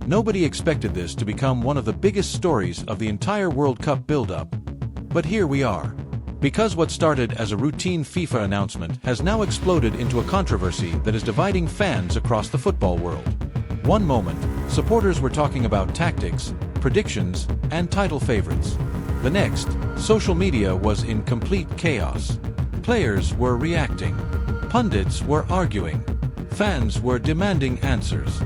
Nobody expected this to become one of the biggest stories of the entire World Cup build-up. But here we are. Because what started as a routine FIFA announcement has now exploded into a controversy that is dividing fans across the football world. One moment, supporters were talking about tactics, predictions, and title favorites. The next, social media was in complete chaos. Players were reacting. Pundits were arguing. Fans were demanding answers.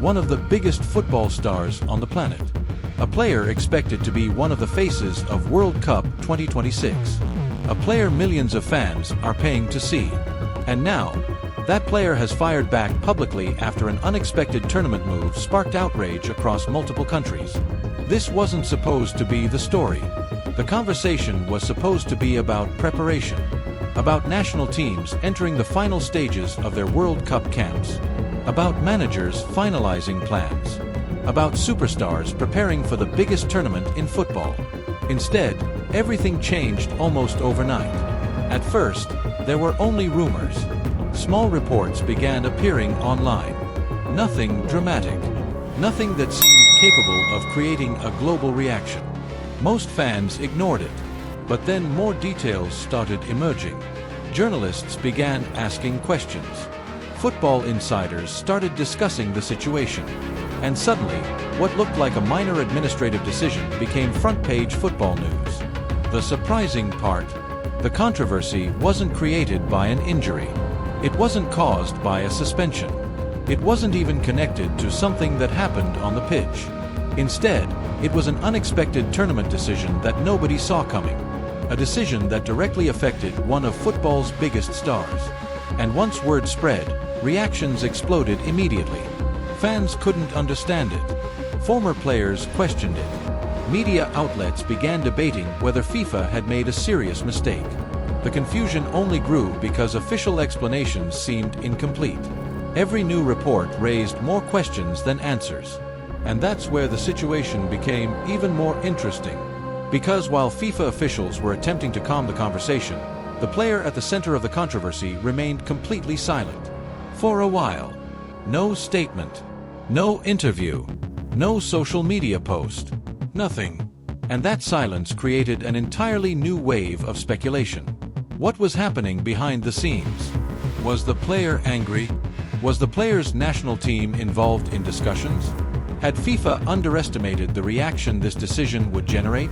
One of the biggest football stars on the planet. A player expected to be one of the faces of World Cup 2026. A player millions of fans are paying to see. And now, that player has fired back publicly after an unexpected tournament move sparked outrage across multiple countries. This wasn't supposed to be the story. The conversation was supposed to be about preparation, about national teams entering the final stages of their World Cup camps, about managers finalizing plans, about superstars preparing for the biggest tournament in football. Instead, everything changed almost overnight. At first, there were only rumors. Small reports began appearing online. Nothing dramatic. Nothing that seemed capable of creating a global reaction. Most fans ignored it. But then more details started emerging. Journalists began asking questions. Football insiders started discussing the situation. And suddenly, what looked like a minor administrative decision became front-page football news. The surprising part, the controversy wasn't created by an injury. It wasn't caused by a suspension. It wasn't even connected to something that happened on the pitch. Instead, it was an unexpected tournament decision that nobody saw coming. A decision that directly affected one of football's biggest stars. And once word spread, reactions exploded immediately. Fans couldn't understand it. Former players questioned it. Media outlets began debating whether FIFA had made a serious mistake. The confusion only grew because official explanations seemed incomplete. Every new report raised more questions than answers. And that's where the situation became even more interesting. Because while FIFA officials were attempting to calm the conversation, the player at the center of the controversy remained completely silent. For a while. No statement. No interview. No social media post. Nothing. And that silence created an entirely new wave of speculation. What was happening behind the scenes? Was the player angry? Was the player's national team involved in discussions? Had FIFA underestimated the reaction this decision would generate?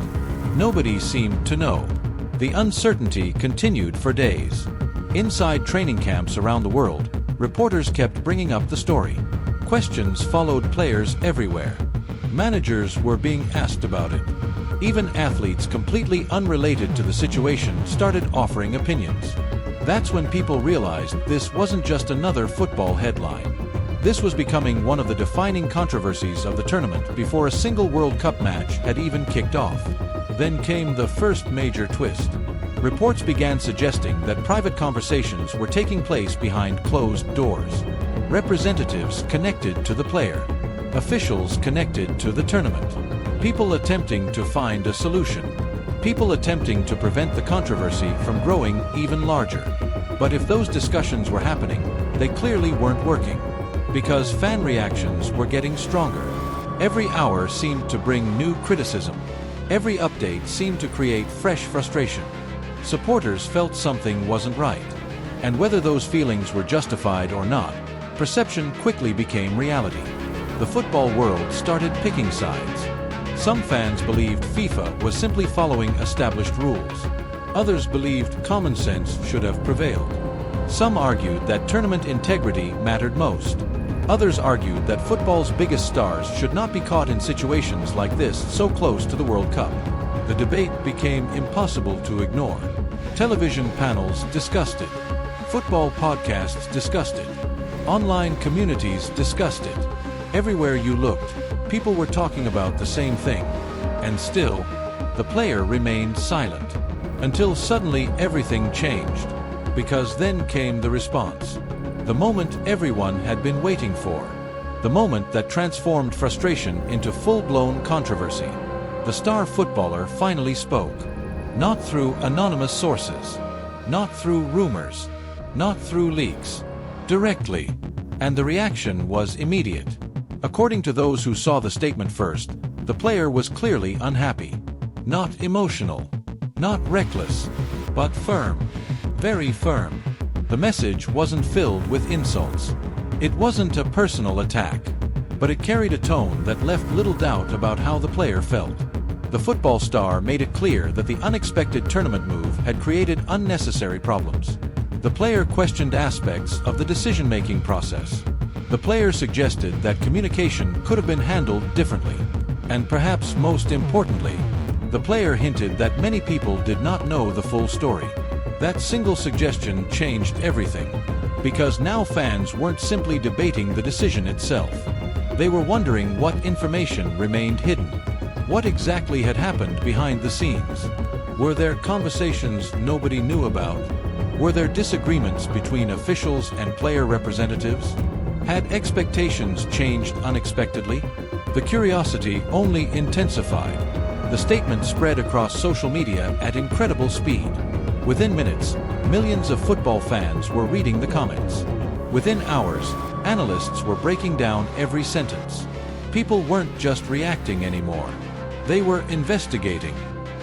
Nobody seemed to know. The uncertainty continued for days. Inside training camps around the world, reporters kept bringing up the story. Questions followed players everywhere. Managers were being asked about it. Even athletes completely unrelated to the situation started offering opinions. That's when people realized this wasn't just another football headline. This was becoming one of the defining controversies of the tournament before a single World Cup match had even kicked off. Then came the first major twist. Reports began suggesting that private conversations were taking place behind closed doors. Representatives connected to the player. Officials connected to the tournament. People attempting to find a solution. People attempting to prevent the controversy from growing even larger. But if those discussions were happening, they clearly weren't working. Because fan reactions were getting stronger. Every hour seemed to bring new criticism. Every update seemed to create fresh frustration. Supporters felt something wasn't right. And whether those feelings were justified or not, perception quickly became reality. The football world started picking sides. Some fans believed FIFA was simply following established rules. Others believed common sense should have prevailed. Some argued that tournament integrity mattered most. Others argued that football's biggest stars should not be caught in situations like this so close to the World Cup. The debate became impossible to ignore. Television panels discussed it. Football podcasts discussed it. Online communities discussed it. Everywhere you looked, people were talking about the same thing. And still, the player remained silent. Until suddenly everything changed. Because then came the response. The moment everyone had been waiting for. The moment that transformed frustration into full-blown controversy. The star footballer finally spoke. Not through anonymous sources. Not through rumors. Not through leaks. Directly. And the reaction was immediate. According to those who saw the statement first, the player was clearly unhappy. Not emotional, not reckless, but firm. Very firm. The message wasn't filled with insults. It wasn't a personal attack, but it carried a tone that left little doubt about how the player felt. The football star made it clear that the unexpected tournament move had created unnecessary problems. The player questioned aspects of the decision-making process. The player suggested that communication could have been handled differently. And perhaps most importantly, the player hinted that many people did not know the full story. That single suggestion changed everything, because now fans weren't simply debating the decision itself. They were wondering what information remained hidden. What exactly had happened behind the scenes? Were there conversations nobody knew about? Were there disagreements between officials and player representatives? Had expectations changed unexpectedly? The curiosity only intensified. The statement spread across social media at incredible speed. Within minutes, millions of football fans were reading the comments. Within hours, analysts were breaking down every sentence. People weren't just reacting anymore. They were investigating,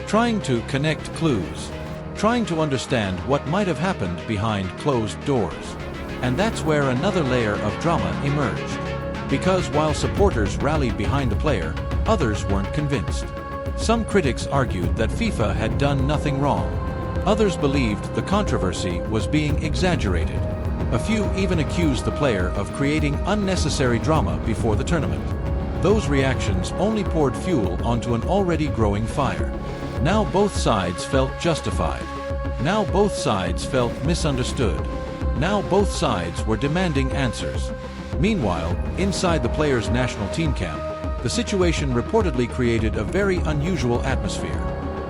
trying to connect clues, trying to understand what might have happened behind closed doors. And that's where another layer of drama emerged. Because while supporters rallied behind the player, others weren't convinced. Some critics argued that FIFA had done nothing wrong. Others believed the controversy was being exaggerated. A few even accused the player of creating unnecessary drama before the tournament. Those reactions only poured fuel onto an already growing fire. Now both sides felt justified. Now both sides felt misunderstood. Now both sides were demanding answers. Meanwhile, inside the players' national team camp, the situation reportedly created a very unusual atmosphere.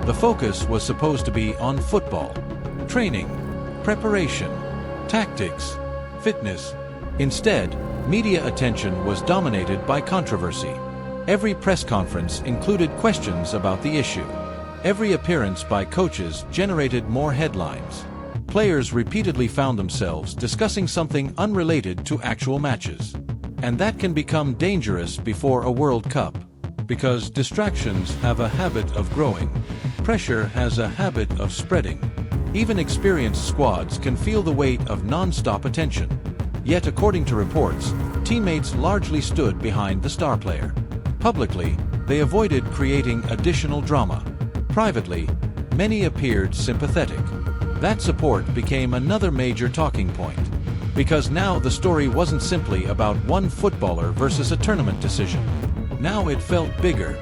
The focus was supposed to be on football, training, preparation, tactics, fitness. Instead, media attention was dominated by controversy. Every press conference included questions about the issue. Every appearance by coaches generated more headlines. Players repeatedly found themselves discussing something unrelated to actual matches. And that can become dangerous before a World Cup, because distractions have a habit of growing. Pressure has a habit of spreading. Even experienced squads can feel the weight of non-stop attention. Yet according to reports, teammates largely stood behind the star player. Publicly, they avoided creating additional drama. Privately, many appeared sympathetic. That support became another major talking point. Because now the story wasn't simply about one footballer versus a tournament decision. Now it felt bigger.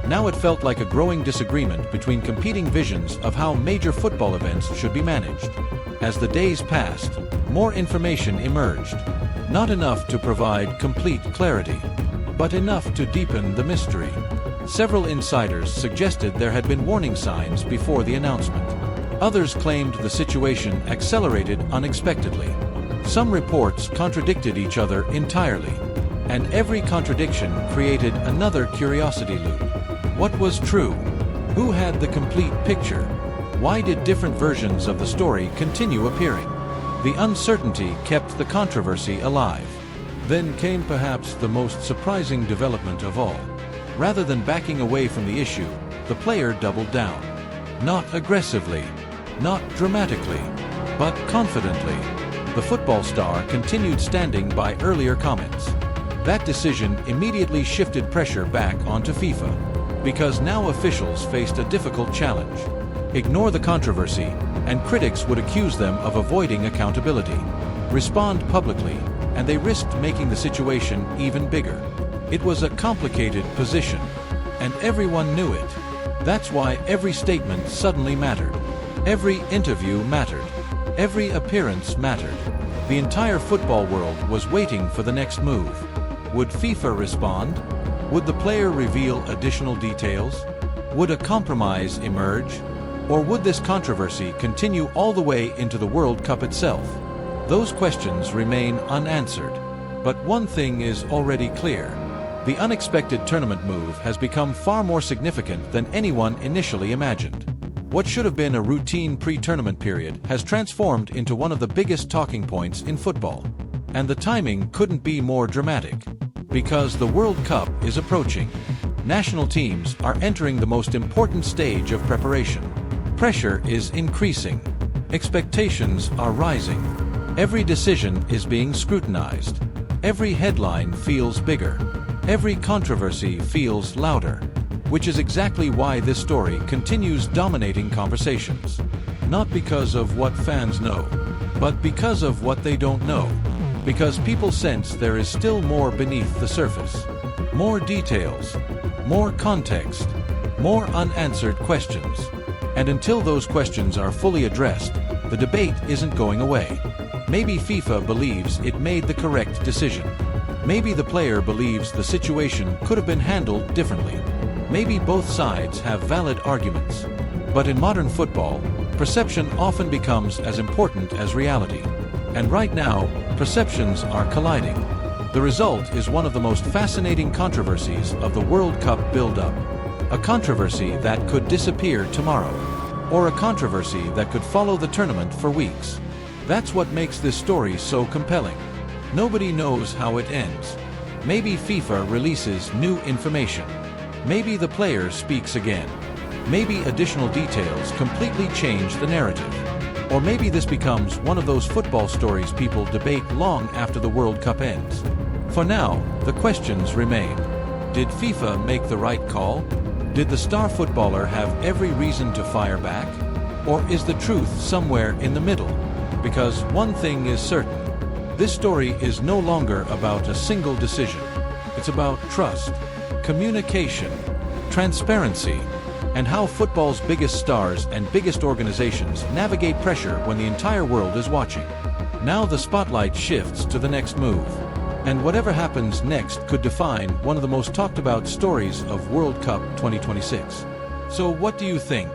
Now it felt like a growing disagreement between competing visions of how major football events should be managed. As the days passed, more information emerged. Not enough to provide complete clarity, but enough to deepen the mystery. Several insiders suggested there had been warning signs before the announcement. Others claimed the situation accelerated unexpectedly. Some reports contradicted each other entirely, and every contradiction created another curiosity loop. What was true? Who had the complete picture? Why did different versions of the story continue appearing? The uncertainty kept the controversy alive. Then came perhaps the most surprising development of all. Rather than backing away from the issue, the player doubled down. Not aggressively, not dramatically, but confidently. The football star continued standing by earlier comments. That decision immediately shifted pressure back onto FIFA, because now officials faced a difficult challenge. Ignore the controversy, and critics would accuse them of avoiding accountability. Respond publicly, and they risked making the situation even bigger. It was a complicated position, and everyone knew it. That's why every statement suddenly mattered. Every interview mattered. Every appearance mattered. The entire football world was waiting for the next move. Would FIFA respond? Would the player reveal additional details? Would a compromise emerge? Or would this controversy continue all the way into the World Cup itself? Those questions remain unanswered. But one thing is already clear. The unexpected tournament move has become far more significant than anyone initially imagined. What should have been a routine pre-tournament period has transformed into one of the biggest talking points in football. And the timing couldn't be more dramatic. Because the World Cup is approaching. National teams are entering the most important stage of preparation. Pressure is increasing. Expectations are rising. Every decision is being scrutinized. Every headline feels bigger. Every controversy feels louder. Which is exactly why this story continues dominating conversations. Not because of what fans know, but because of what they don't know. Because people sense there is still more beneath the surface. More details, more context, more unanswered questions. And until those questions are fully addressed, the debate isn't going away. Maybe FIFA believes it made the correct decision. Maybe the player believes the situation could have been handled differently. Maybe both sides have valid arguments. But in modern football, perception often becomes as important as reality. And right now, perceptions are colliding. The result is one of the most fascinating controversies of the World Cup build-up. A controversy that could disappear tomorrow. Or a controversy that could follow the tournament for weeks. That's what makes this story so compelling. Nobody knows how it ends. Maybe FIFA releases new information. Maybe the player speaks again. Maybe additional details completely change the narrative. Or maybe this becomes one of those football stories people debate long after the World Cup ends. For now, the questions remain. Did FIFA make the right call? Did the star footballer have every reason to fire back? Or is the truth somewhere in the middle? Because one thing is certain. This story is no longer about a single decision. It's about trust, communication, transparency, and how football's biggest stars and biggest organizations navigate pressure when the entire world is watching. Now the spotlight shifts to the next move. And whatever happens next could define one of the most talked about stories of World Cup 2026. So what do you think?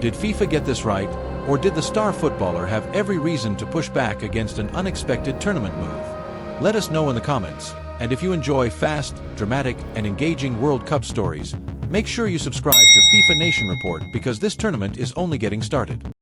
Did FIFA get this right? Or did the star footballer have every reason to push back against an unexpected tournament move? Let us know in the comments. And if you enjoy fast, dramatic, and engaging World Cup stories, make sure you subscribe to FIFA Nation Report because this tournament is only getting started.